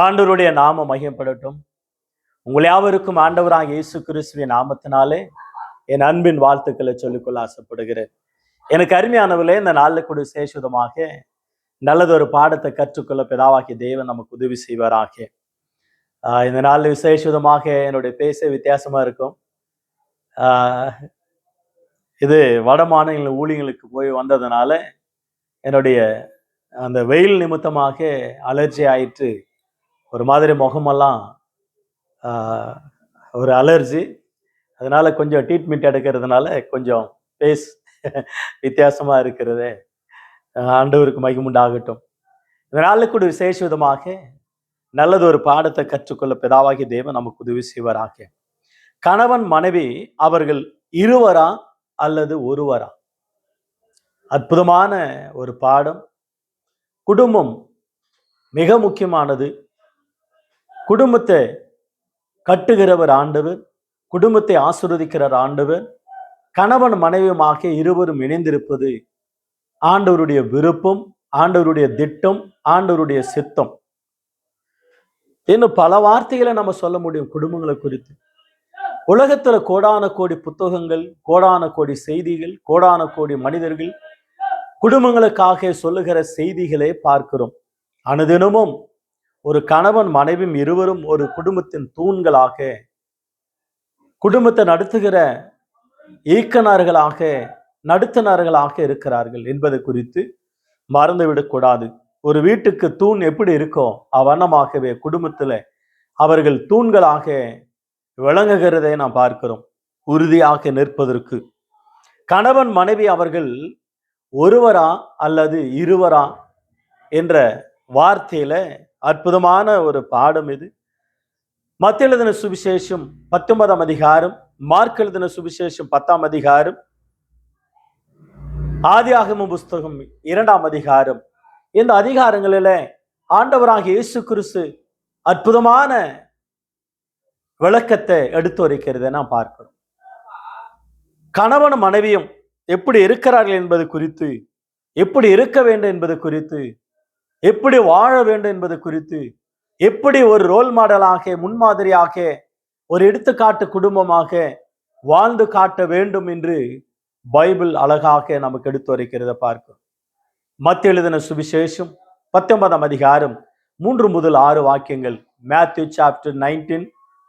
ஆண்டவருடைய நாமம் மகிமைப்படட்டும். உங்கள் யாவருக்கும் ஆண்டவராகிய இயேசு கிறிஸ்துவின் நாமத்தினாலே என் அன்பின் வாழ்த்துக்களை சொல்லிக்கொள்ள ஆசைப்படுகிறேன். எனக்கு அருமையானவர்களே, இந்த நாளில் கூட விசேஷமாக நல்லதொரு பாடத்தை கற்றுக்கொள்ள பிதாவாகிய தேவன் நமக்கு உதவி செய்வாராக. இந்த நாளில் விசேஷமாக என்னுடைய பேச வித்தியாசமா இருக்கும். இது வட மாநில ஊழியர்களுக்கு போய் வந்ததுனால என்னுடைய அந்த வெயில் நிமித்தமாக அலர்ஜி ஆயிற்று. ஒரு மாதிரி முகமெல்லாம் ஒரு அலர்ஜி. அதனால கொஞ்சம் ட்ரீட்மெண்ட் எடுக்கிறதுனால கொஞ்சம் பேஸ் வித்தியாசமா இருக்கிறது. ஆண்டவருக்கு மகிமுண்டாகட்டும். இதனால கூட விசேஷ விதமாக நல்லது ஒரு பாடத்தை கற்றுக்கொள்ள பிதாவாகிய தேவன் நமக்கு உதவி செய்வாராக. கணவன் மனைவி அவர்கள் இருவரா அல்லது ஒருவரா? அற்புதமான ஒரு பாடம். குடும்பம் மிக முக்கியமானது. குடும்பத்தை கட்டுகிறவர் ஆண்டவர், குடும்பத்தை ஆசீர்வதிக்கிறார் ஆண்டவர். கணவன் மனைவியுமாக இருவரும் இணைந்திருப்பது ஆண்டவருடைய விருப்பம், ஆண்டவருடைய திட்டம், ஆண்டவருடைய சித்தம். இன்னும் பல வார்த்தைகளை நம்ம சொல்ல முடியும் குடும்பங்களை குறித்து. உலகத்துல கோடான கோடி புத்தகங்கள், கோடான கோடி செய்திகள், கோடான கோடி மனிதர்கள் குடும்பங்களுக்காக சொல்லுகிற செய்திகளை பார்க்கிறோம். அனுதினமும் ஒரு கணவன் மனைவியும் இருவரும் ஒரு குடும்பத்தின் தூண்களாக, குடும்பத்தை நடத்துகிற இயக்குனர்களாக, நடத்துனர்களாக இருக்கிறார்கள் என்பது குறித்து மறந்துவிடக்கூடாது. ஒரு வீட்டுக்கு தூண் எப்படி இருக்கோ அவ்வண்ணமாகவே குடும்பத்துல அவர்கள் தூண்களாக விளங்குகிறதை நாம் பார்க்கிறோம். உறுதியாக நிற்பதற்கு கணவன் மனைவி அவர்கள் ஒருவரா அல்லது இருவரா என்ற வார்த்தையில அற்புதமான ஒரு பாடம் இது. மத்தேயு எழுதின சுவிசேஷம் 19ஆம் அதிகாரம், மார்க் எழுதின சுவிசேஷம் 10ஆம் அதிகாரம், ஆதியாகம புஸ்தகம் 2ஆம் அதிகாரம், இந்த அதிகாரங்களில ஆண்டவராகிய இயேசு கிறிஸ்து அற்புதமான விளக்கத்தை எடுத்துரைக்கிறதை நாம் பார்க்கிறோம். கணவன் மனைவியும் எப்படி இருக்கிறார்கள் என்பது குறித்து, எப்படி இருக்க வேண்டும் என்பது குறித்து, எப்படி வாழ வேண்டும் என்பது குறித்து, எப்படி ஒரு ரோல் மாடலாக, முன்மாதிரியாக, ஒரு எடுத்துக்காட்டு குடும்பமாக வாழ்ந்து காட்ட வேண்டும் என்று பைபிள் அழகாக நமக்கு எடுத்துரைக்கிறத பார்க்கிறோம். மத்தேயு எழுதின சுவிசேஷம் 19ஆம் அதிகாரம் 3 முதல் 6 வாக்கியங்கள். Matthew chapter 19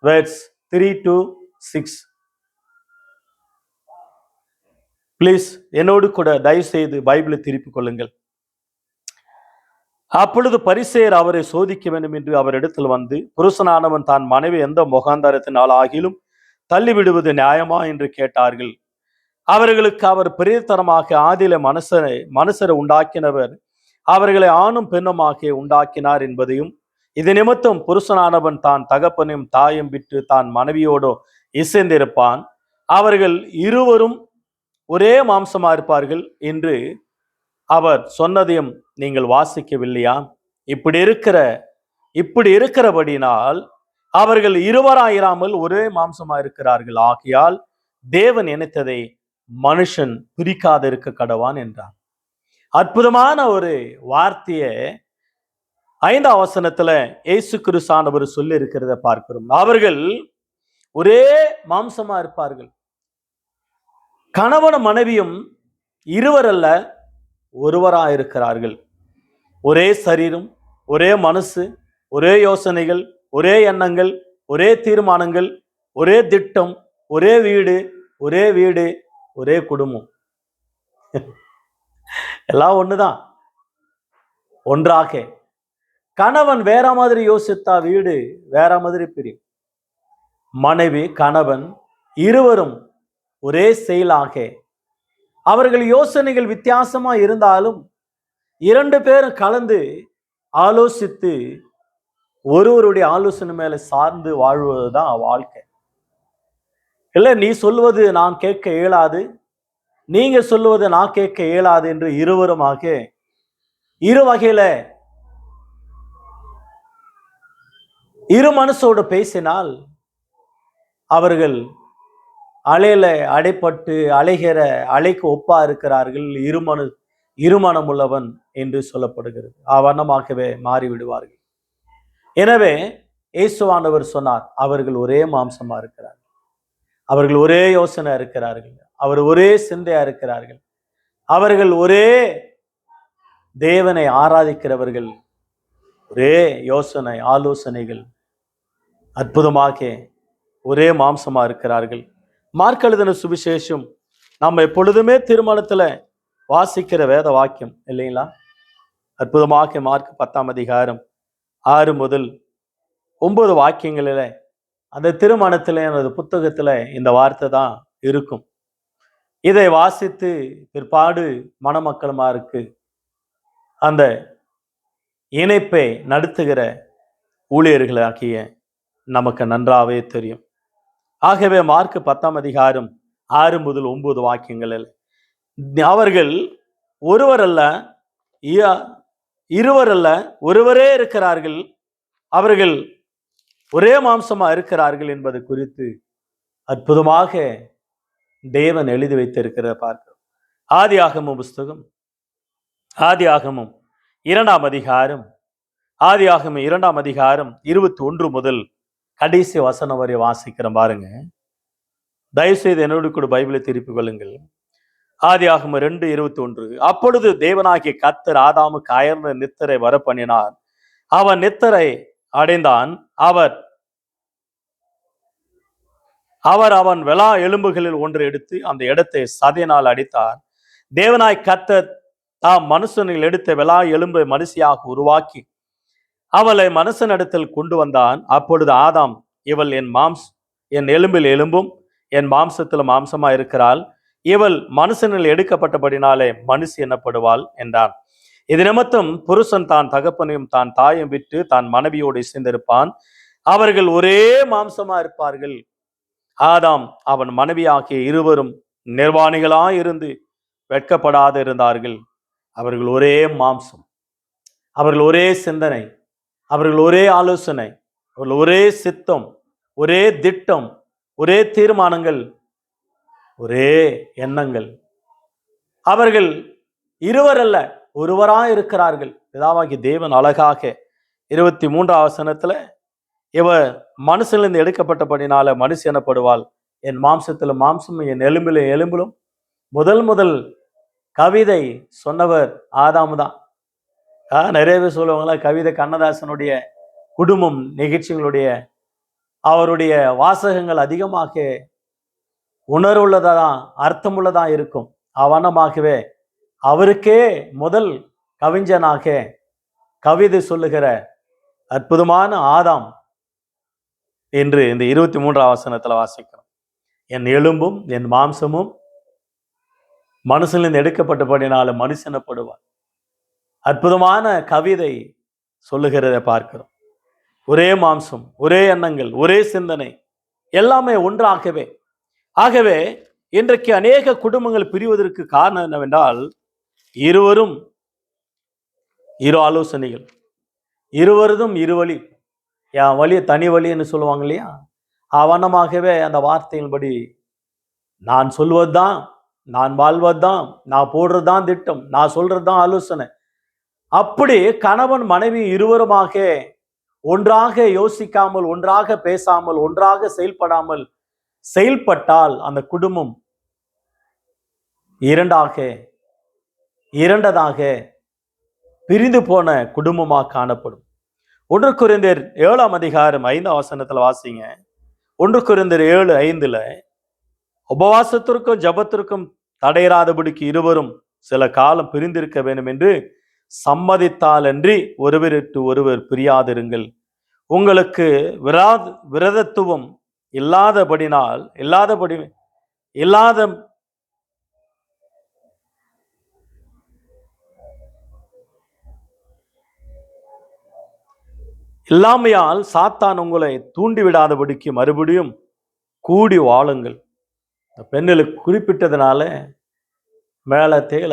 verse 3 to 6. Please என்னோடு கூட தயவு செய்து பைபிளை திருப்பிக் கொள்ளுங்கள். அப்பொழுது பரிசேயர் அவரை சோதிக்க வேண்டும் என்று அவர் இடத்தில் வந்து, புருஷனானவன் தான் மனைவி எந்த முகாந்தாரத்தினால் ஆகிலும் தள்ளிவிடுவது நியாயமா என்று கேட்டார்கள். அவர்களுக்கு அவர் பிரேத்தனமாக, ஆதியில மனுஷரை உண்டாக்கினவர் அவர்களை ஆணும் பெண்ணுமாக உண்டாக்கினார் என்பதையும், இது நிமித்தம் புருஷனானவன் தான் தகப்பனையும் தாயும் விட்டு தான் மனைவியோடு இசைந்திருப்பான், அவர்கள் இருவரும் ஒரே மாம்சமா இருப்பார்கள் என்று அவர் சொன்னதையும் நீங்கள் வாசிக்கவில்லையா? இப்படி இருக்கிறபடினால் அவர்கள் இருவராயிராமல் ஒரே மாம்சமா இருக்கிறார்கள். ஆகையால் தேவன் நினைத்ததை மனுஷன் பிரிக்காது இருக்க கடவான் என்றார். அற்புதமான ஒரு வார்த்தையை 5ஆம் வசனத்துல இயேசு கிறிஸ்தானவர் சொல்லி இருக்கிறத பார்க்கிறோம். அவர்கள் ஒரே மாம்சமா இருப்பார்கள். கணவன் மனைவியும் இருவர் அல்ல, ஒருவரா இருக்கிறார்கள். ஒரே சரீரம், ஒரே மனசு, ஒரே யோசனைகள், ஒரே எண்ணங்கள், ஒரே தீர்மானங்கள், ஒரே திட்டம், ஒரே வீடு, ஒரே குடும்பம். எல்லாம் ஒண்ணுதான், ஒன்றாக. கணவன் வேற மாதிரி யோசித்தா வீடு வேற மாதிரி பிரியும். மனைவி கணவன் இருவரும் ஒரே செயலாக, அவர்கள் யோசனைகள் வித்தியாசமா இருந்தாலும் 2 பேரும் கலந்து ஆலோசித்து ஒருவருடைய ஆலோசனை மேல சார்ந்து வாழ்வதுதான் வாழ்க்கை. இல்ல நீ சொல்வது நான் கேட்க இயலாது, நீங்க சொல்லுவது நான் கேட்க இயலாது என்று இருவருமாக இரு வகையில இரு மனசோடு பேசினால் அவர்கள் அலையில அடைப்பட்டு அலைகிற அலைக்கு ஒப்பா இருக்கிறார்கள். இருமனம் உள்ளவன் என்று சொல்லப்படுகிறது. அவ்வண்ணமாகவே மாறிவிடுவார்கள். எனவே இயேசுவானவர் சொன்னார், அவர்கள் ஒரே மாம்சமா இருக்கிறார்கள், அவர்கள் ஒரே யோசனை இருக்கிறார்கள், அவர் ஒரே சிந்தையா இருக்கிறார்கள், அவர்கள் ஒரே தேவனை ஆராதிக்கிறவர்கள், ஒரே யோசனை ஆலோசனைகள், அற்புதமாக ஒரே மாம்சமா இருக்கிறார்கள். மார்க் எழுதின சுவிசேஷம் நம்ம எப்பொழுதுமே திருமணத்துல வாசிக்கிற வேத வாக்கியம் இல்லைங்களா? அற்புதமாக மார்க் 10ஆம் அதிகாரம் 6 முதல் 9 வாக்கியங்களில அந்த திருமணத்துல அந்த புத்தகத்துல இந்த வார்த்தை தான் இருக்கும். இதை வாசித்து பிற்பாடு மணமக்களுமாருக்கு அந்த இணைப்பை நடத்துகிற ஊழியர்களாகிய நமக்கு நன்றாவே தெரியும். ஆகவே மார்க் 10ஆம் அதிகாரம் 6 முதல் 9 வாக்கியங்களில் அவர்கள் ஒருவர் அல்ல, இருவர் அல்ல, ஒருவரே இருக்கிறார்கள், அவர்கள் ஒரே மாம்சமா இருக்கிறார்கள் என்பது குறித்து அற்புதமாக தேவன் எழுதி வைத்திருக்கிற பார்க்கிறோம். ஆதியாகமம் புஸ்தகம், ஆதியாகமம் 2ஆம் அதிகாரம், ஆதியாகமம் 2ஆம் அதிகாரம் 21 முதல் கடைசி வசனம் வரை வாசிக்கிறோம் பாருங்க. தயவுசெய்து என்னோடு கூட பைபிளை திருப்பிக் கொள்ளுங்கள். ஆதியாகமம் 2:21. அப்பொழுது தேவனாகிய கர்த்தர் ஆதாமுக்கு அயர்ந்த நித்தரை வர பண்ணினார். அவன் நித்தரை அடைந்தான். அவன் விலா எலும்புகளில் ஒன்று எடுத்து அந்த இடத்தை சதையினால் அடித்தார். தேவனாய் கர்த்தர் தாம் மனுஷனில் எடுத்த விலா எலும்பை மனுஷியாக உருவாக்கி அவளை மனுஷனிடத்தில் கொண்டு வந்தான். அப்பொழுது ஆதாம், இவள் என் எலும்பில் எலும்பும் என் மாம்சத்தில் மாம்சமா இருக்கிறாள், இவள் மனுஷனில் எடுக்கப்பட்டபடினாலே மனுஷி எனப்படுவாள் என்றான். இது நிமித்தம் புருஷன் தான் தகப்பனையும் தான் தாயும் விட்டு தான் மனைவியோடு சேர்ந்திருப்பான், அவர்கள் ஒரே மாம்சமா இருப்பார்கள். ஆதாம் அவன் மனைவி ஆகிய இருவரும் நிர்வாணிகளாயிருந்து வெட்கப்படாது இருந்தார்கள். அவர்கள் ஒரே மாம்சம், அவர்கள் ஒரே சிந்தனை, அவர்கள் ஒரே ஆலோசனை, அவர்கள் ஒரே சித்தம், ஒரே திட்டம், ஒரே தீர்மானங்கள், ஒரே எண்ணங்கள். அவர்கள் இருவர் அல்ல, ஒருவராய் இருக்கிறார்கள். பிதாவாகிய தேவன் அழகாக 23ஆம் வசனத்துல, இவ மனுஷனிலிருந்து எடுக்கப்பட்டபடினால மனுஷி எனப்படுவாள், என் மாம்சத்துல மாம்சமும் என் எலும்பில எலும்பிலும். முதல் கவிதை சொன்னவர் ஆதாம் தான். நிறைய பேர் சொல்லுவாங்களா, கவிதை கண்ணதாசனுடைய குடும்பம் நிகழ்ச்சிகளுடைய அவருடைய வாசகங்கள் அதிகமாக உணர்வுள்ளதான் அர்த்தமுள்ளதா இருக்கும். அவனமாகவே அவருக்கே முதல் கவிஞனாக கவிதை சொல்லுகிற அற்புதமான ஆதாம் என்று இந்த 23ஆம் வசனத்துல வாசிக்கிறோம். என் எலும்பும் என் மாம்சமும் மனுஷனிலிருந்து எடுக்கப்பட்டபடினால மனுஷனப்படுவார். அற்புதமான கவிதை சொல்லுகிறதை பார்க்கிறோம். ஒரே மாம்சம், ஒரே எண்ணங்கள், ஒரே சிந்தனை, எல்லாமே ஒன்றாகவே. ஆகவே இன்றைக்கு அநேக குடும்பங்கள் பிரிவதற்கு காரணம் என்னவென்றால், இருவரும் இரு ஆலோசனைகள், இருவரும் இருவழி. என் வழி தனி வழின்னு சொல்லுவாங்க இல்லையா, அவனமாகவே அந்த வார்த்தையின்படி நான் சொல்வதுதான், நான் வாழ்வதுதான், நான் போடுறதுதான் திட்டம், நான் சொல்றதுதான் ஆலோசனை. அப்படி கணவன் மனைவி இருவருமாக ஒன்றாக யோசிக்காமல், ஒன்றாக பேசாமல், ஒன்றாக செயல்பட்டால் அந்த குடும்பம் இரண்டதாக பிரிந்து போன குடும்பமாக காணப்படும். 1 கொரிந்தியர் 7ஆம் அதிகாரம் 5ஆம் வசனத்துல வாசிங்க. 1 கொரிந்தியர் 7:5, உபவாசத்திற்கும் ஜபத்திற்கும் தடையிராதபடிக்கு இருவரும் சில காலம் பிரிந்திருக்க வேண்டும் என்று சம்மதித்தால் அன்றி ஒருவருக்கு ஒருவர் பிரியாதிருங்கள். உங்களுக்கு விரதத்துவம் இல்லாமையால் சாத்தான் உங்களை தூண்டிவிடாதபடிக்கு மறுபடியும் கூடி வாழுங்கள். பெண்களுக்கு குறிப்பிட்டதுனால மேல தேல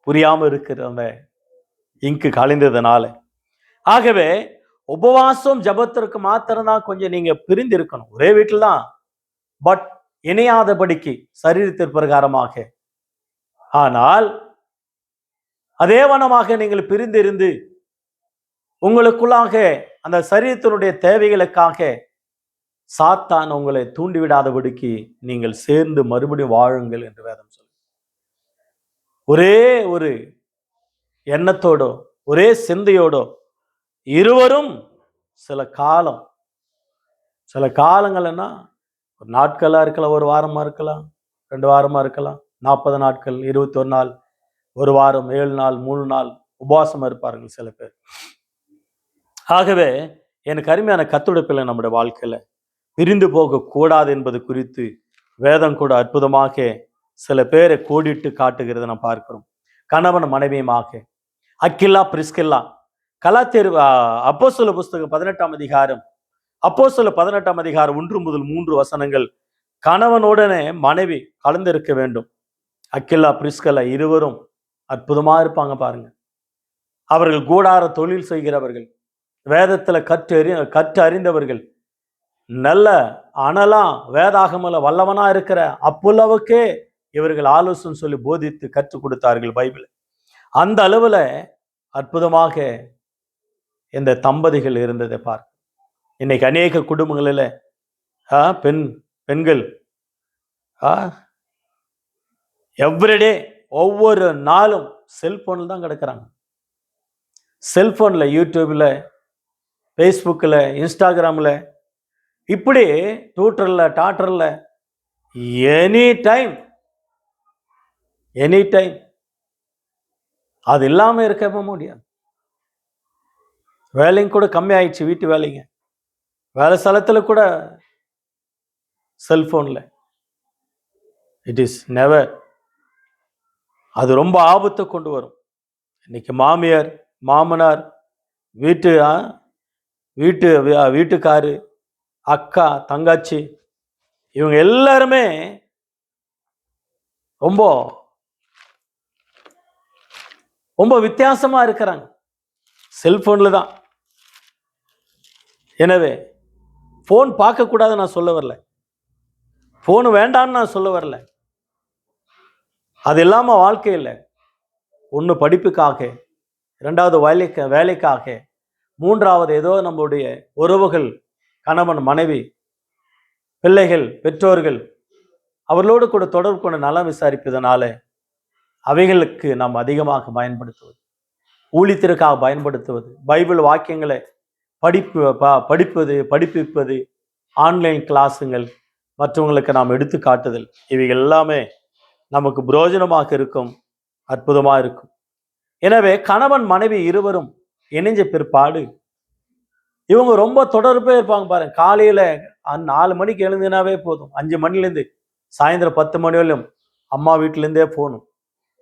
புரியாம இருக்கிற அந்த இங்கு கலைந்ததுனால. ஆகவே உபவாசம் ஜபத்திற்கு மாத்திரம்தான் கொஞ்சம் நீங்க பிரிந்து இருக்கணும், ஒரே வீட்டில் தான், பட் இணையாதபடிக்கு சரீரத்திற்கு பிரகாரமாக. ஆனால் அதே வனமாக நீங்கள் பிரிந்திருந்து உங்களுக்குள்ளாக அந்த சரீரத்தினுடைய தேவைகளுக்காக சாத்தான் உங்களை தூண்டிவிடாதபடிக்கு நீங்கள் சேர்ந்து மறுபடியும் வாழுங்கள் என்று வேதம் சொல்லு. ஒரே ஒரு எண்ணத்தோடோ ஒரே சிந்தையோடோ இருவரும் சில காலங்கள்னா ஒரு நாட்களா இருக்கலாம், ஒரு வாரமா இருக்கலாம், 2 வாரமா இருக்கலாம், 40 நாட்கள், 21 நாள், ஒரு வாரம், 7 நாள், 3 நாள் உபவாசமா இருப்பார்கள் சில பேர். ஆகவே எனக்கு அருமையான கர்த்தருடைய பிள்ளை, நம்முடைய வாழ்க்கையில பிரிந்து போக கூடாது என்பது குறித்து வேதம் கூட அற்புதமாக சில பேரை கோடிட்டு காட்டுகிறத நாம் பார்க்கிறோம். கணவன் மனைவியுமாக அக்கில்லா பிரிஸ்கில்லா, கலாத்தியர் அப்போஸ்தலர் புஸ்தகம் 18ஆம் அதிகாரம், அப்போஸ்தலர் 18ஆம் அதிகாரம் 1 முதல் 3 வசனங்கள். கணவனுடனே மனைவி கலந்திருக்க வேண்டும். அக்கில்லா பிரிஸ்கில்லா இருவரும் அற்புதமா இருப்பாங்க பாருங்க. அவர்கள் கூடார தொழில் செய்கிறவர்கள், வேதத்துல கற்று அறிந்தவர்கள், நல்ல அனலாம் வேதாகமல வல்லவனா இருக்கிற அப்புலவுக்கே இவர்கள் ஆலோசனை சொல்லி போதித்து கற்றுக் கொடுத்தார்கள் பைபிள். அந்த அளவுல அற்புதமாக இந்த தம்பதிகள் இருந்ததை பார்க்க. இன்னைக்கு அநேக குடும்பங்களில் பெண்கள் எவ்ரிடே ஒவ்வொரு நாளும் செல்போனில் தான் கிடக்கிறாங்க. செல்போனில், யூடியூப்ல, ஃபேஸ்புக்கில், இன்ஸ்டாகிராமில், இப்படி ட்விட்டரில், டாட்டரில் எனி டைம் அது இல்லாமல் இருக்கவே முடியாது. வேலையும் கூட கம்மி ஆயிடுச்சு. வீட்டு வேலைங்க, வேலை ஸ்தலத்தில் கூட செல்போனில். It is never. அது ரொம்ப ஆபத்தை கொண்டு வரும். இன்னைக்கு மாமியார், மாமனார், வீட்டுக்காரு, அக்கா, தங்காச்சி, இவங்க எல்லாருமே ரொம்ப ரொம்ப வித்தியாசமா இருக்கிறாங்க. செல்போன்ல தான். எனவே போன் பார்க்க கூடாது நான் சொல்ல வரல, போன் வேண்டான்னு நான் சொல்ல வரல. அது இல்லாம வாழ்க்கை இல்லை. ஒன்று படிப்புக்காக, 2வது வேலைக்காக, 3வது ஏதோ நம்முடைய உறவுகள், கணவன் மனைவி, பிள்ளைகள், பெற்றோர்கள், அவர்களோடு கூட தொடர்பு கொண்டு நலம் விசாரிப்பதனால அவைகளுக்கு நாம் அதிகமாக பயன்படுத்துவது, ஊழியத்திற்காக பயன்படுத்துவது, பைபிள் வாக்கியங்களை படிப்பிப்பது, ஆன்லைன் கிளாஸுங்கள், மற்றவங்களுக்கு நாம் எடுத்து காட்டுதல், இவைகள் எல்லாமே நமக்கு பிரயோஜனமாக இருக்கும், அற்புதமாக இருக்கும். எனவே கணவன் மனைவி இருவரும் இணைஞ்ச பிற்பாடு இவங்க ரொம்ப தொடர்பே இருப்பாங்க பாருங்க. காலையில 4 மணிக்கு எழுந்தினாவே போதும், 5 மணிலேருந்து சாயந்தரம் 10 மணி வரையும் அம்மா வீட்டிலேருந்தே போகணும்,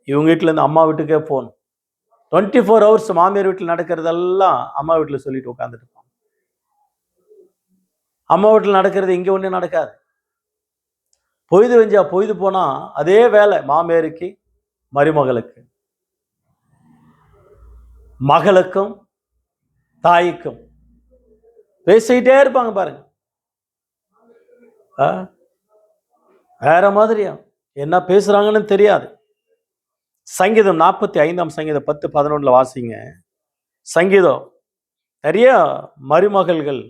இவங்க வீட்டிலேருந்து அம்மா வீட்டுக்கே போகணும். 24 hours மாமியார் வீட்டில் நடக்கிறதெல்லாம் அம்மா வீட்டில் சொல்லிட்டு உட்காந்துட்டு இருப்பாங்க. அம்மா வீட்டில் நடக்கிறது இங்கே ஒன்றும் நடக்காது. பொய்து போனா அதே வேலை மாமியாருக்கு, மருமகளுக்கு, மகளுக்கும், தாய்க்கும் பேசிக்கிட்டே இருப்பாங்க பாருங்க. வேற மாதிரியா என்ன பேசுறாங்கன்னு தெரியாது. சங்கீதம் 45ஆம் சங்கீதம் 10-11 வாசிங்க. சங்கீதம் நிறைய மருமகள்கள்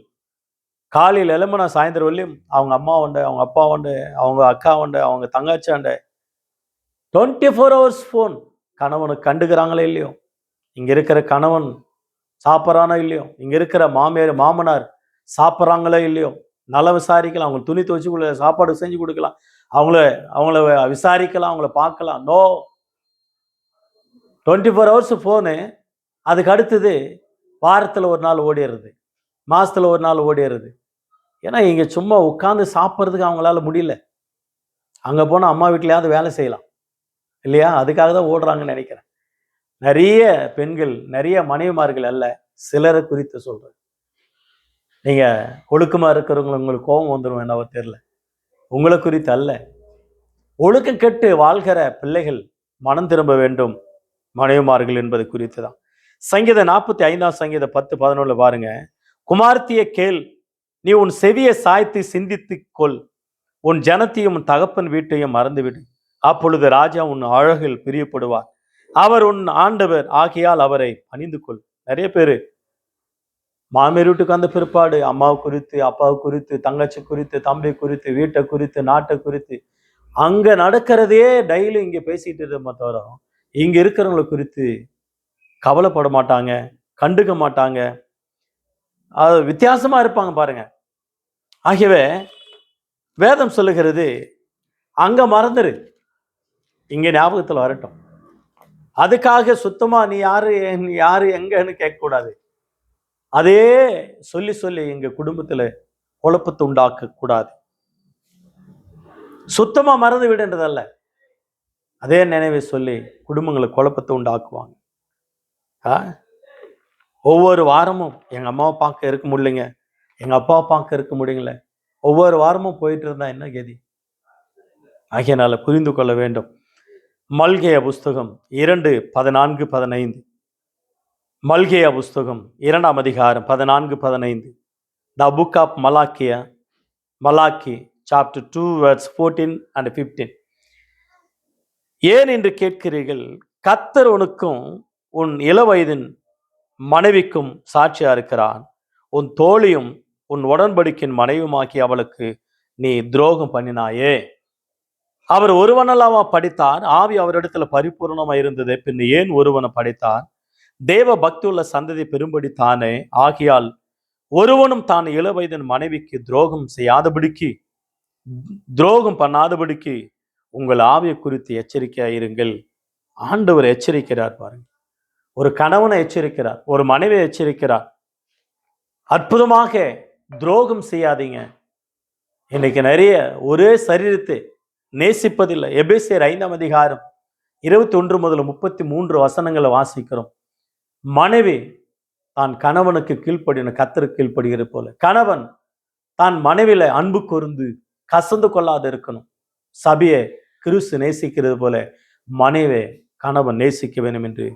காலையில் எழும்புனா சாயந்தரம் வரலையும் அவங்க அம்மா உண்டு, அவங்க அப்பா உண்டு, அவங்க அக்கா உண்டு, அவங்க தங்காச்சி உண்டு, 24 hours ஃபோன். கணவனுக்கு கண்டுக்கிறாங்களே இல்லையோ, இங்கே இருக்கிற கணவன் சாப்பிட்றானோ இல்லையோ, இங்கே இருக்கிற மாமனார் சாப்பிட்றாங்களோ இல்லையோ, நல்லா விசாரிக்கலாம், அவங்களுக்கு துணி துவச்சி சாப்பாடு செஞ்சு கொடுக்கலாம், அவங்கள விசாரிக்கலாம், அவங்கள பார்க்கலாம். No, 24 hours phone. அதுக்கு அடுத்தது வாரத்தில் ஒரு நாள் ஓடிடுறது, மாதத்தில் ஒரு நாள் ஓடிடுறது. ஏன்னா இங்கே சும்மா உட்காந்து சாப்பிட்றதுக்கு அவங்களால முடியல. அங்கே போனால் அம்மா வீட்டிலையாவது வேலை செய்யலாம் இல்லையா? அதுக்காக தான் ஓடுறாங்கன்னு நினைக்கிறேன். நிறைய பெண்கள், நிறைய மனைவிமார்கள் அல்ல, சிலரை குறித்து சொல்கிறேன். நீங்கள் ஒழுக்கமாக இருக்கிறவங்களுக்கு உங்களுக்கு கோபம் வந்துடும், என்னவோ தெரியல. உங்களை குறித்து அல்ல. ஒழுக்கம் கெட்டு வாழ்கிற பிள்ளைகள் மனம் திரும்ப வேண்டும், மனைவிமார்கள் என்பது குறித்து தான். சங்கீதம் 45ஆம் சங்கீதம் 10-11 பாருங்க. குமார்த்திய கேள், நீ உன் செவியை சாய்த்து சிந்தித்து கொள், உன் ஜனத்தையும் உன் தகப்பன் வீட்டையும் மறந்துவிடு, அப்பொழுது ராஜா உன் அழகில் பிரியப்படுவார், அவர் உன் ஆண்டவர் ஆகியால் அவரை பணிந்து கொள். நிறைய பேர் மாமியார் வீட்டுக்கு வந்த பிற்பாடு அம்மாவை குறித்து, அப்பாவை குறித்து, தங்கச்சி குறித்து, தம்பி குறித்து, வீட்டை குறித்து, நாட்டை குறித்து அங்க நடக்கிறதையே டெய்லி இங்க பேசிட்டு இருந்தோமே தவிர இங்க இருக்கிறவங்களை குறித்து கவலைப்பட மாட்டாங்க, கண்டுக்க மாட்டாங்க. அது வித்தியாசமா இருப்பாங்க பாருங்க. ஆகவே வேதம் சொல்லுகிறது, அங்க மறந்துரு, இங்க ஞாபகத்தில் வரட்டும். அதுக்காக சுத்தமா நீ யாரு யாரு எங்கன்னு கேட்க கூடாது. அதே சொல்லி சொல்லி எங்க குடும்பத்துல குழப்பத்தை உண்டாக்க கூடாது. சுத்தமா மறந்து விடுன்றதல்ல, அதே நினைவை சொல்லி குடும்பங்களை குழப்பத்தை உண்டாக்குவாங்க. ஒவ்வொரு வாரமும் எங்க அம்மாவை பார்க்க இருக்க முடியலைங்க, எங்க அப்பாவை பார்க்க இருக்க முடியல, ஒவ்வொரு வாரமும் போயிட்டு இருந்தா என்ன கதி? ஆகையினால புரிந்து கொள்ள வேண்டும். மல்கியா புஸ்தகம் 2:14-15. மல்கியா புஸ்தகம் 2ஆம் அதிகாரம் 14-15. The book of Malachi chapter 2 verse 14 and 15. ஏன் என்று கேட்கிறீர்கள், கர்த்தர் உனக்கும் உன் இளவயதின் மனைவிக்கும் சாட்சியா இருக்கிறான். உன் தோழியும் உன் உடன்படிக்கையின் மனைவியுமாக்கி அவளுக்கு நீ துரோகம் பண்ணினாயே. அவர் ஒருவனல்லாமா படித்தார், ஆவி அவரிடத்துல பரிபூர்ணமா இருந்தது, பின் ஏன் ஒருவனை படித்தார்? தேவ பக்தி உள்ள சந்ததி பெரும்படி தானே. ஆகியால் ஒருவனும் தான் இளவயதின் மனைவிக்கு துரோகம் பண்ணாதபடிக்கு உங்கள் ஆவியை குறித்து எச்சரிக்கையாயிருங்கள். ஆண்டவர் எச்சரிக்கிறார் பாருங்க. ஒரு கணவனை எச்சரிக்கிறார், ஒரு மனைவியை எச்சரிக்கிறார். அற்புதமாக துரோகம் செய்யாதீங்க. இன்னைக்கு நிறைய ஒரே சரீரத்தை நேசிப்பதில்லை. எபேசியர் 5ஆம் அதிகாரம் 21 முதல் 33 வசனங்களை வாசிக்கிறோம். மனைவி தான் கணவனுக்கு கீழ்ப்படின கர்த்தருக்கு கீழ்ப்படுகிறது போல, கணவன் தான் மனைவியில அன்பு கூர்ந்து கசந்து கொள்ளாது இருக்கணும். சபையை கிறிஸ்து நேசிக்கிறது போல மனைவி கணவன் நேசிக்க வேண்டும் என்று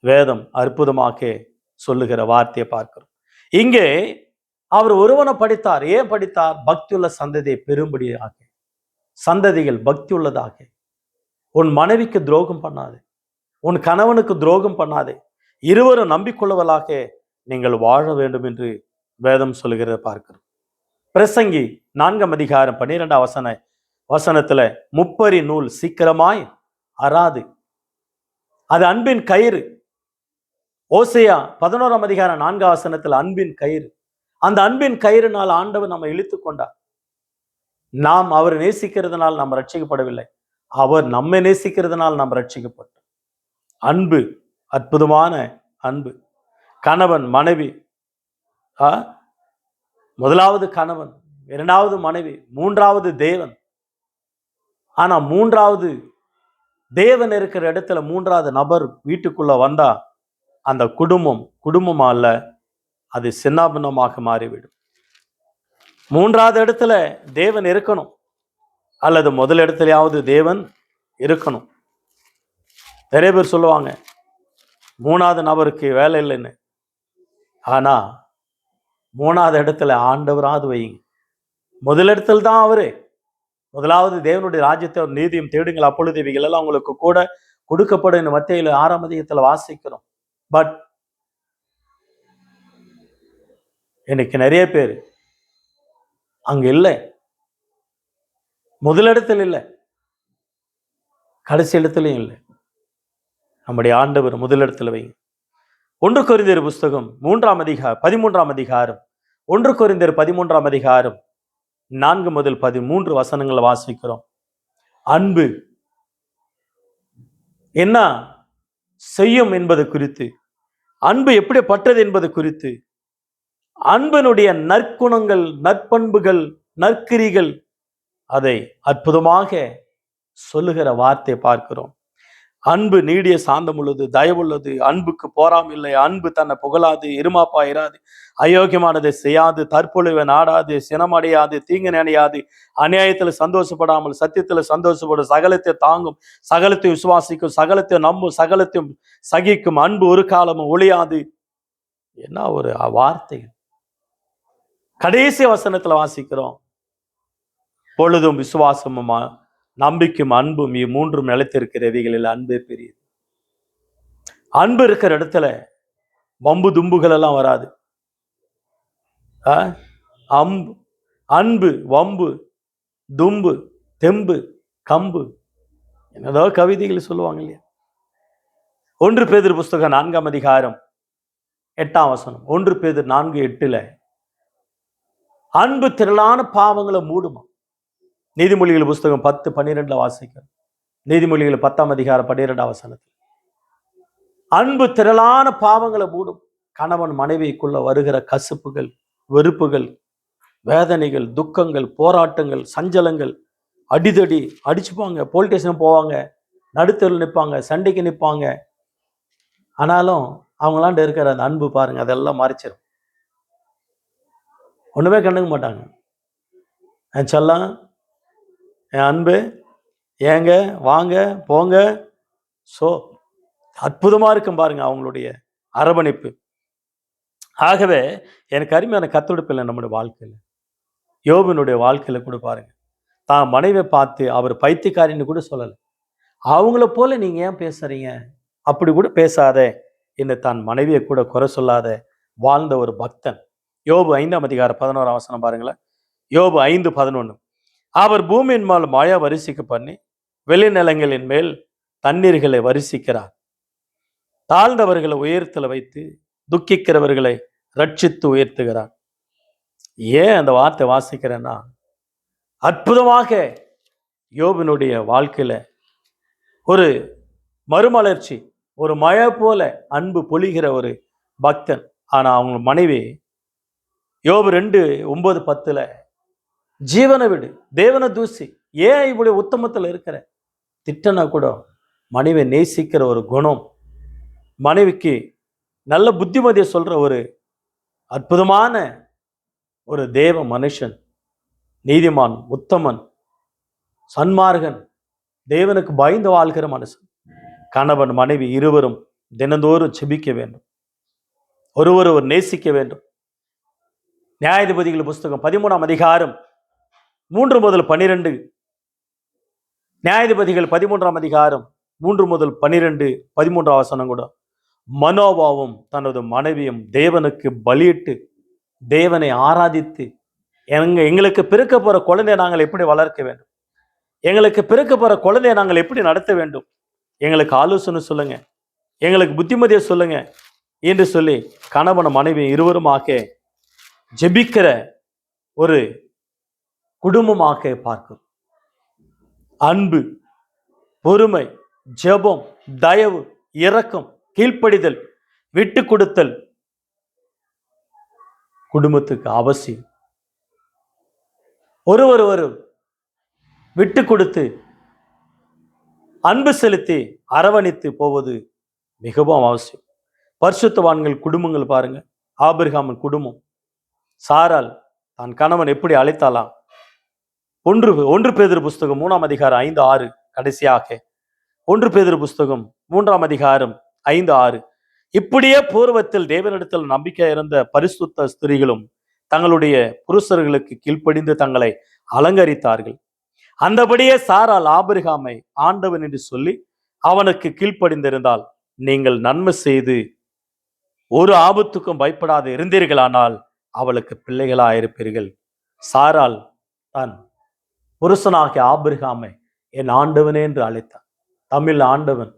வேதம் அற்புதமாக சொல்லுகிற வார்த்தையை பார்க்கிறோம். இங்கே அவர் ஒருவனை படித்தார். ஏன் படித்தார்? பக்தியுள்ள சந்ததியை பெரும்படியாக, சந்ததிகள் பக்தி உள்ளதாக. உன் மனைவிக்கு துரோகம் பண்ணாதே, உன் கணவனுக்கு துரோகம் பண்ணாதே, இருவரும் நம்பிக்கொள்வதாக நீங்கள் வாழ வேண்டும் என்று வேதம் சொல்லுகிறத பார்க்கிறோம். பிரசங்கி 4ஆம் அதிகாரம் 12ஆம் வசனத்துல முப்பரி நூல் சீக்கிரமாய் அறாது, அது அன்பின் கயிறு. ஓசையா 11ஆம் அதிகாரம் 4ஆம் வசனத்துல அன்பின் கயிறு. அந்த அன்பின் கயிறுனால் ஆண்டவர் நம்ம இழுத்து கொண்டார். நாம் அவர் நேசிக்கிறதுனால் நாம் ரட்சிக்கப்படவில்லை, அவர் நம்மை நேசிக்கிறதுனால் நாம் ரட்சிக்கப்பட்டோம். அன்பு, அற்புதமான அன்பு. கணவன் மனைவி, முதலாவது கணவன், இரண்டாவது மனைவி, மூன்றாவது தேவன். ஆனா மூன்றாவது தேவன் இருக்கிற இடத்துல மூன்றாவது நபர் வீட்டுக்குள்ள வந்தா அந்த குடும்பமா அல்ல, அது சின்னாபின்னமாக மாறிவிடும். மூன்றாவது இடத்துல தேவன் இருக்கணும், அல்லது முதல் இடத்துலயாவது தேவன் இருக்கணும். நிறைய பேர் சொல்லுவாங்க மூணாவது நபருக்கு வேலை இல்லைன்னு. ஆனா மூணாவது இடத்துல ஆண்டவராது வைங்க. முதல் இடத்துல தான் அவரு. முதலாவது தேவனுடைய ராஜ்யத்தை நீதியும் தேடுங்கள், அப்பொழுது இவைகள் எல்லாம் உங்களுக்கு கூட கொடுக்கப்படும். மத்தேயு 6ஆம் அதிகாரத்துல வாசிக்கிறோம். பட் இன்னைக்கு நிறைய பேர் அங்க இல்லை, முதலிடத்தில் இல்லை, கடைசி இடத்துலையும் இல்லை. நம்முடைய ஆண்டவர் முதலிடத்துல வைங்க. 1 கொரிந்தியர் புஸ்தகம் 13ஆம் அதிகாரம் 1 கொரிந்தியர் 13ஆம் அதிகாரம் 4 முதல் 13 வசனங்களை வாசிக்கிறோம். அன்பு என்ன செய்யும் என்பது குறித்து, அன்பு எப்படிப்பட்டது என்பது குறித்து, அன்பினுடைய நற்குணங்கள், நற்பண்புகள், நற்கிரிகள், அதை அற்புதமாக சொல்லுகிற வார்த்தை பார்க்கிறோம். அன்பு நீடிய சாந்தம் உள்ளது, தயவுள்ளது, அன்புக்கு போராமில்லை, அன்பு தன்னை புகழாது, இருமாப்பாயிராது, அயோக்கியமானதை செய்யாது, தற்பொழிவை நாடாது, சினமடையாது, தீங்கு நினையாது, அநியாயத்தில் சந்தோஷப்படாமல் சத்தியத்தில் சந்தோஷப்படும், சகலத்தை தாங்கும், சகலத்தை விசுவாசிக்கும், சகலத்தை நம்பும், சகலத்தையும் சகிக்கும், அன்பு ஒரு காலமும் ஒழியாது. என்ன ஒரு வார்த்தை! கடைசி வசனத்துல வாசிக்கிறோம், பொழுதும் விசுவாசமுமா நம்பிக்கும் அன்பும் இம்மூன்றும் நிலைத்திருக்கிறவைகளில் அன்பே பெரியது. அன்பு இருக்கிற இடத்துல வம்பு தும்புகள் எல்லாம் வராது. ஆ? அம்பு, அன்பு, வம்பு, தும்பு, தெம்பு, கம்பு, என்னதோ கவிதைகள் சொல்லுவாங்க இல்லையா? 1 பேதுரு புஸ்தகம் 4ஆம் அதிகாரம் 8ஆம் வசனம். 1 பேதுரு 4:8 அன்பு திரளான பாவங்களை மூடுமா. நீதிமொழிகள் புஸ்தகம் 10:12 வாசிக்கிறோம். நீதிமொழிகள் 10ஆம் அதிகாரம் 12ஆம் வசனத்தில் அன்பு திரளான பாவங்களை மூடும். கணவன் மனைவிக்குள்ள வருகிற கசுப்புகள், வெறுப்புகள், வேதனைகள், துக்கங்கள், போராட்டங்கள், சஞ்சலங்கள், அடிதடி, அடிச்சுப்பாங்க, போலீஸ் ஸ்டேஷன் போவாங்க, நடுத்தரில் நிற்பாங்க, சண்டைக்கு நிற்பாங்க. ஆனாலும் அவங்களாண்ட இருக்கிற அந்த அன்பு பாருங்க, அதெல்லாம் மறைச்சிடும். ஒண்ணுமே கண்டுக்க மாட்டாங்க. என் செல்லம், என் அன்பு, ஏங்க வாங்க போங்க, சோ அற்புதமா இருக்கும் பாருங்க அவங்களுடைய அரவணைப்பு. ஆகவே எனக்கு அருமையான கத்தொடுப்பில்லை நம்முடைய வாழ்க்கையில். யோபினுடைய வாழ்க்கையில கூட பாருங்க, தான் மனைவியை பார்த்து அவர் பைத்தியக்காரின்னு கூட சொல்லலை. அவங்கள போல நீங்க ஏன் பேசுறீங்க, அப்படி கூட பேசாத என்று தான் மனைவியை கூட குறை சொல்லாத வாழ்ந்த ஒரு பக்தன். யோபு 5ஆம் அதிகாரம் 11ஆம் வசனம் பாருங்களேன். யோபு 5:11 அவர் பூமியின் மேல் மழை வரிசிக்க பண்ணி வெளிநிலங்களின் மேல் தண்ணீர்களை வரிசிக்கிறார். தாழ்ந்தவர்களை உயரத்தில் வைத்து துக்கிக்கிறவர்களை ரட்சித்து உயர்த்துகிறார். ஏன் அந்த வார்த்தை வாசிக்கிறேன்னா, அற்புதமாக யோபினுடைய வாழ்க்கையில ஒரு மறுமலர்ச்சி, ஒரு மழை போல அன்பு பொழிகிற ஒரு பக்தன். ஆனா அவங்க மனைவி யோபு 2:9-10 ஜீவனை விடு, தேவனை தூசி, ஏன் இப்படி உத்தமத்தில் இருக்கிற திட்டனா கூட மனைவி நேசிக்கிற ஒரு குணம், மனைவிக்கு நல்ல புத்திமதியை சொல்ற ஒரு அற்புதமான ஒரு தேவ மனுஷன், நீதிமான், உத்தமன், சன்மார்கன், தேவனுக்கு பயந்து வாழ்கிற மனுஷன். கணவன் மனைவி இருவரும் தினந்தோறும் செபிக்க வேண்டும், ஒருவர் நேசிக்க வேண்டும். நியாயாதிபதிகள் புஸ்தகம் 13ஆம் அதிகாரம் 3-12, நியாயாதிபதிகள் 13ஆம் அதிகாரம் 3-12, 13ஆம் வசனம் கூட மனோபாவும் தனது மனைவியும் தேவனுக்கு பலியிட்டு தேவனை ஆராதித்து எங்களுக்கு பிறக்க போற குழந்தையை நாங்கள் எப்படி வளர்க்க வேண்டும், எங்களுக்கு பிறக்க போற குழந்தையை நாங்கள் எப்படி நடத்த வேண்டும், எங்களுக்கு ஆலோசனை சொல்லுங்க, எங்களுக்கு புத்திமதியை சொல்லுங்க என்று சொல்லி கணவன் மனைவி இருவருமாக ஜெபிக்கிற ஒரு குடும்பமாக பார்க்கும். அன்பு, பொறுமை, ஜெபம், தயவு, இரக்கம், கீழ்ப்படிதல், விட்டு கொடுத்தல் குடும்பத்துக்கு அவசியம். ஒருவர் விட்டு கொடுத்து அன்பு செலுத்தி அரவணைத்து போவது மிகவும் அவசியம். பரிசுத்தவான்கள் குடும்பங்கள் பாருங்க. ஆபிரகாமின் குடும்பம், சாராள் தான் கணவன் எப்படி அழைத்தாலாம். 1 பேதுரு புஸ்தகம் 3ஆம் அதிகாரம் 5-6, கடைசியாக 1 பேதுரு புஸ்தகம் 3ஆம் அதிகாரம் 5-6 இப்படியே பூர்வத்தில் தேவனிடத்தில் நம்பிக்கை இருந்த பரிசுத்த ஸ்திரீகளும் தங்களுடைய புருஷர்களுக்கு கீழ்ப்படிந்து தங்களை அலங்கரித்தார்கள். அந்தபடியே சாராள் ஆபிரகாமை ஆண்டவன் என்று சொல்லி அவனுக்கு கீழ்ப்படிந்திருந்தால் நீங்கள் நன்மை செய்து ஒரு ஆபத்துக்கும் பயப்படாது இருந்தீர்களானால் அவளுக்கு பிள்ளைகளாயிருப்பீர்கள். சாராள் தான் புருஷனாகிய ஆபிரகாமை என் ஆண்டவனே என்று அழைத்தான். தமிழ் ஆண்டவன்,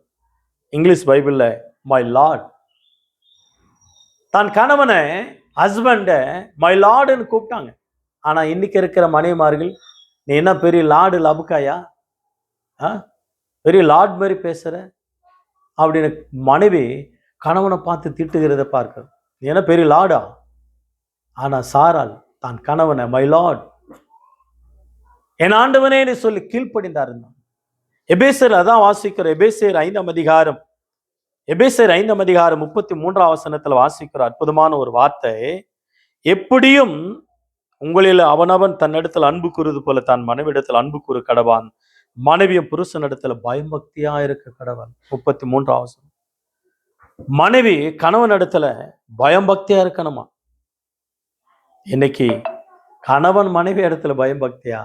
இங்கிலீஷ் பைபிள்ல மை லார்ட். தான் கணவனை ஹஸ்பண்ட மை லார்டுன்னு கூப்பிட்டாங்க. ஆனா இன்னைக்கு இருக்கிற மனைவிமார்கள், நீ என்ன பெரிய லார்டு லபுக்காயா, பெரிய லார்ட் மாதிரி பேசுற அப்படின்னு மனைவி கணவனை பார்த்து திட்டுகிறத பார்க்கிறோம். நீ என்ன பெரிய லார்டா? ஆனா சாராள் தான் கணவனை மை லார்ட், என் ஆண்டவனே சொல்லி கீழ்ப்படிந்தார். எபேசியர் அதான் வாசிக்கிற. எபேசியர் 5ஆம் அதிகாரம் 33ஆம் வசனத்துல வாசிக்கிற அற்புதமான ஒரு வார்த்தை, எப்படியும் உங்களில் அவனவன் தன்னிடத்தில் அன்பு கூறுவது போல தான் மனைவிடத்தில் அன்பு கூறு கடவான், மனைவியும் புருஷனிடத்துல பயபக்தியா இருக்க கடவான். 33ஆம் வசனம். மனைவி கணவன் இடத்துல பயபக்தியா இருக்கணுமா? இன்னைக்கு கணவன் மனைவி இடத்துல பயபக்தியா,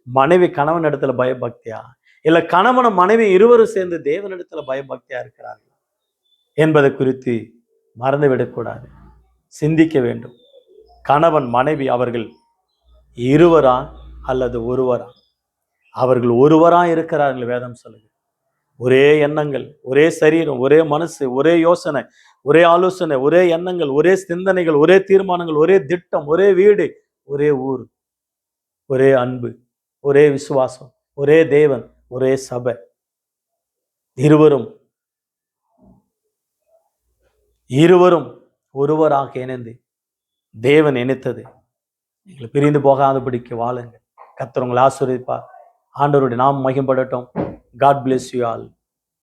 மனைவி கணவன் இடத்துல பயபக்தியா, இல்ல கணவன் மனைவி இருவரும் சேர்ந்து தேவனிடத்துல பயபக்தியா இருக்கிறார்கள் என்பதை குறித்து மறந்துவிடக்கூடாது, சிந்திக்க வேண்டும். கணவன் மனைவி அவர்கள் இருவரா அல்லது ஒருவரா? அவர்கள் ஒருவரா இருக்கிறார்கள். வேதம் சொல்லுது ஒரே எண்ணங்கள், ஒரே சரீரம், ஒரே மனசு, ஒரே யோசனை, ஒரே ஆலோசனை, ஒரே எண்ணங்கள், ஒரே சிந்தனைகள், ஒரே தீர்மானங்கள், ஒரே திட்டம், ஒரே வீடு, ஒரே ஊர், ஒரே அன்பு, ஒரே விசுவாசம், ஒரே தேவன், ஒரே சபை. இருவரும் இருவரும் ஒருவராக இணைந்து தேவன் இணைத்தது. நீங்கள் பிரிந்து போகாதபடிக்கு வாழுங்க. கர்த்தர் உங்களை ஆசீர்வதிப்பார். ஆண்டவருடைய நாமம் மகிமைப்படட்டும். God bless you all.